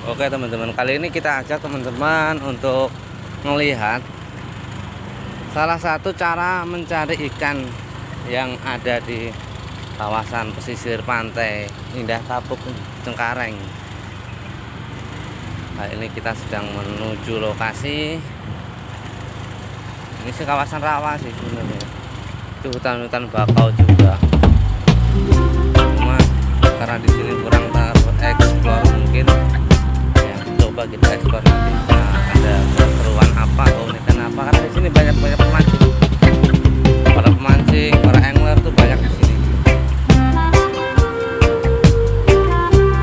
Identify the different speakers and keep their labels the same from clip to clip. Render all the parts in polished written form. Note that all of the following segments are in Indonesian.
Speaker 1: Oke teman-teman, kali ini kita ajak teman-teman untuk melihat salah satu cara mencari ikan yang ada di kawasan pesisir pantai Indah Kapuk Cengkareng. Nah, ini kita sedang menuju lokasi. Ini sih kawasan rawa sih sebenarnya. Itu hutan-hutan bakau juga. Cuma karena di sini kurang tereksplor mungkin. Coba kita ekspor nanti ada keseruan apa, keunikan apa, karena di sini banyak pemancing, para pemancing, para angler tuh banyak di sini.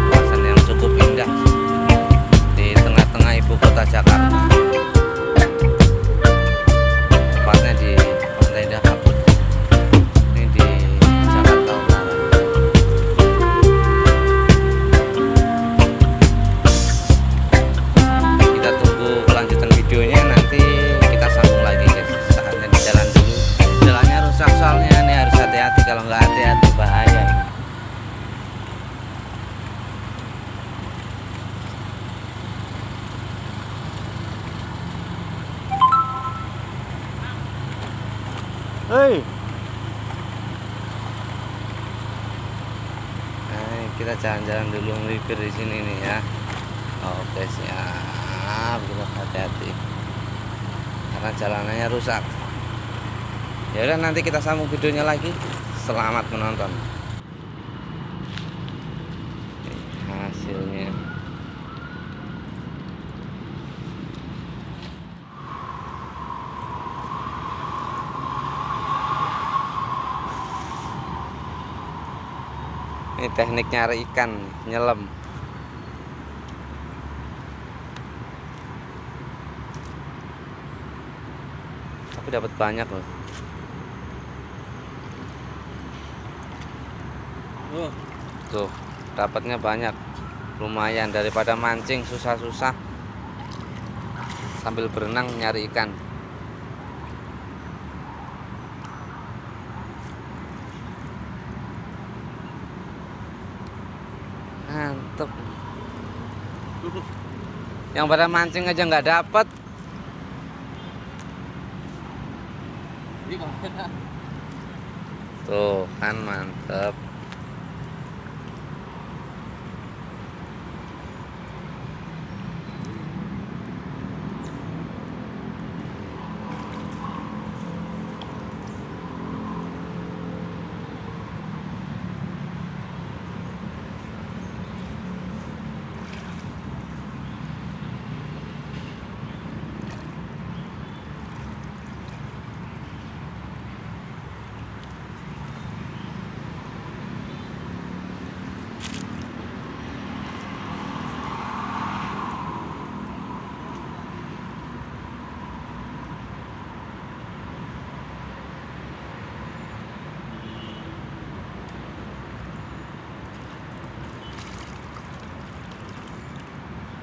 Speaker 1: Kawasan yang cukup indah di tengah-tengah ibu kota Jakarta, tepatnya di Pantai Indah Kapuk. Ini di Jakarta Utara. Kelanjutan videonya nanti kita sambung lagi guys. Saatnya di jalan dulu. Jalannya rusak soalnya, nih harus hati-hati, kalau nggak hati-hati bahaya ini. Hei. Nah, kita jalan-jalan dulu melipir di sini nih ya. Oke, siap. Kita hati-hati karena jalanannya rusak. Ya udah, nanti kita sambung videonya lagi. Selamat menonton. Hasilnya ini teknik nyari ikan, nyelam. Tapi dapat banyak loh. Tuh, dapatnya banyak. Lumayan daripada mancing susah-susah sambil berenang nyari ikan. Mantep. Yang pada mancing aja nggak dapet. Tuh kan mantep.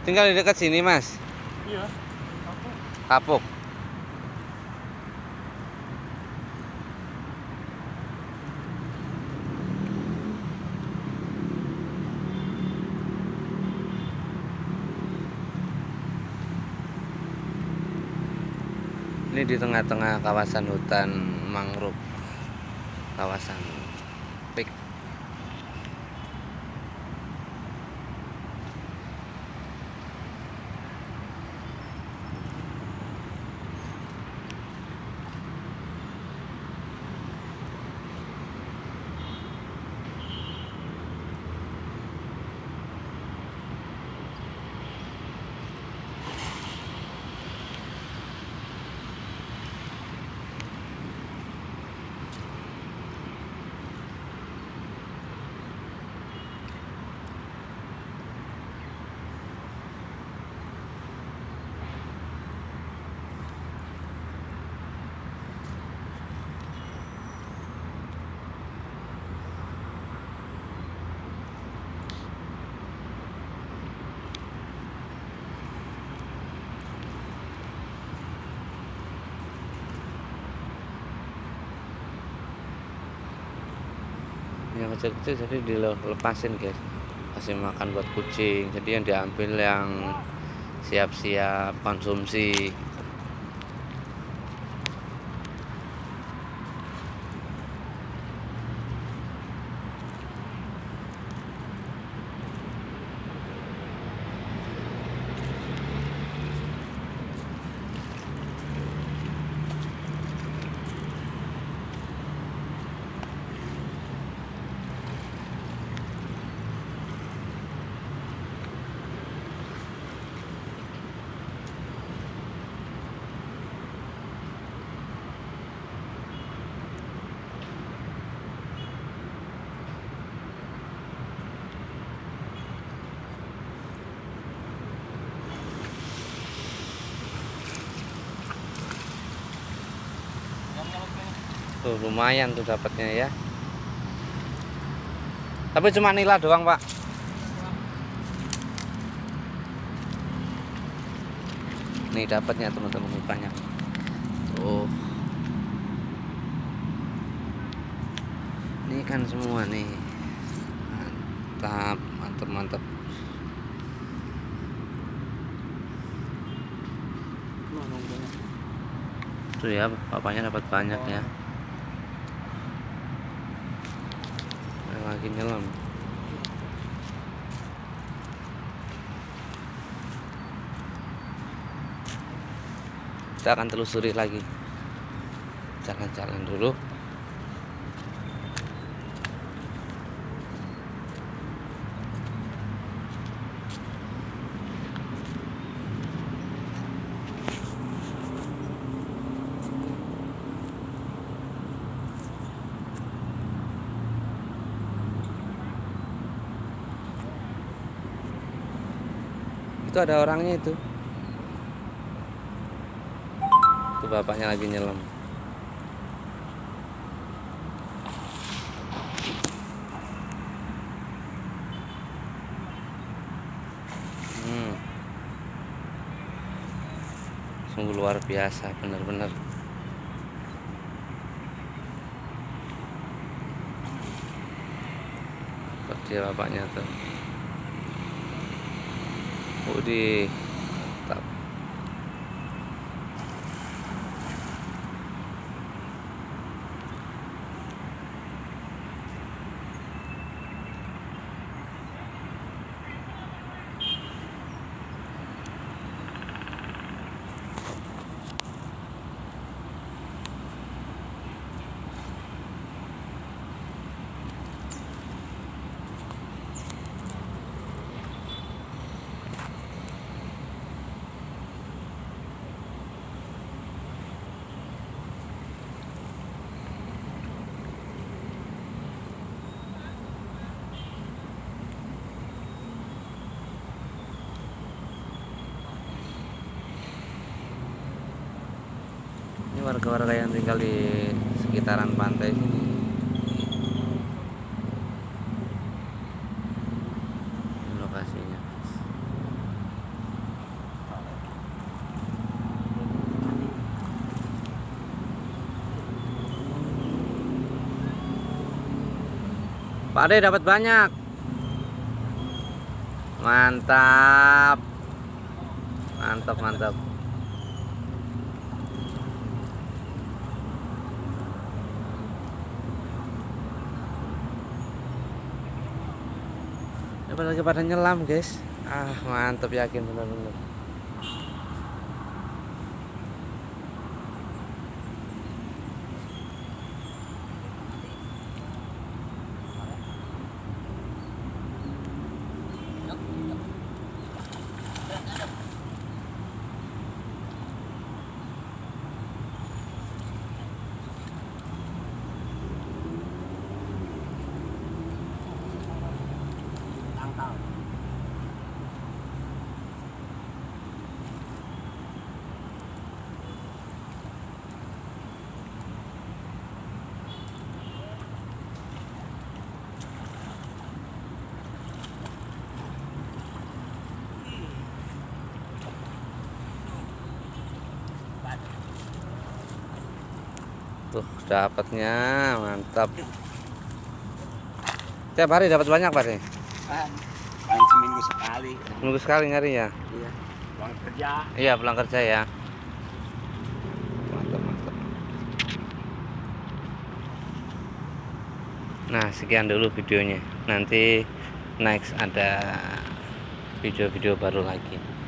Speaker 1: Tinggal di dekat sini, Mas.
Speaker 2: Iya,
Speaker 1: Kapuk. Ini di tengah-tengah kawasan hutan mangrove, kawasan Pik. Yang kecil-kecil jadi dilepasin guys. kasih makan buat kucing, jadi yang diambil yang siap-siap konsumsi. Tuh lumayan tuh dapatnya ya. Tapi cuma nila doang, Pak. Nih dapatnya teman-teman, banyak. Tuh. Ini kan semua nih. Mantap, mantap, mantap. Tuh ya, bapaknya dapat banyak ya. Lagi nyelam. Kita akan telusuri lagi. Jalan-jalan dulu. Itu ada orangnya itu. Itu bapaknya lagi nyelam. Sungguh luar biasa, benar-benar. Dia bapaknya tuh. Udih, mantap. Ini warga-warga yang tinggal di sekitaran pantai sini. Ini lokasinya. Pak Ade dapat banyak. Mantap. Mantap, mantap. Lagi pada nyelam, guys. Mantap, yakin benar-benar. Tuh dapatnya mantap. Tiap hari dapat banyak, Pak nih.
Speaker 2: seminggu sekali.
Speaker 1: Seminggu sekali nyari ya?
Speaker 2: Iya. Pulang kerja.
Speaker 1: Iya, pulang kerja ya. Mantap, mantap. Nah, sekian dulu videonya. Nanti next ada video-video baru lagi.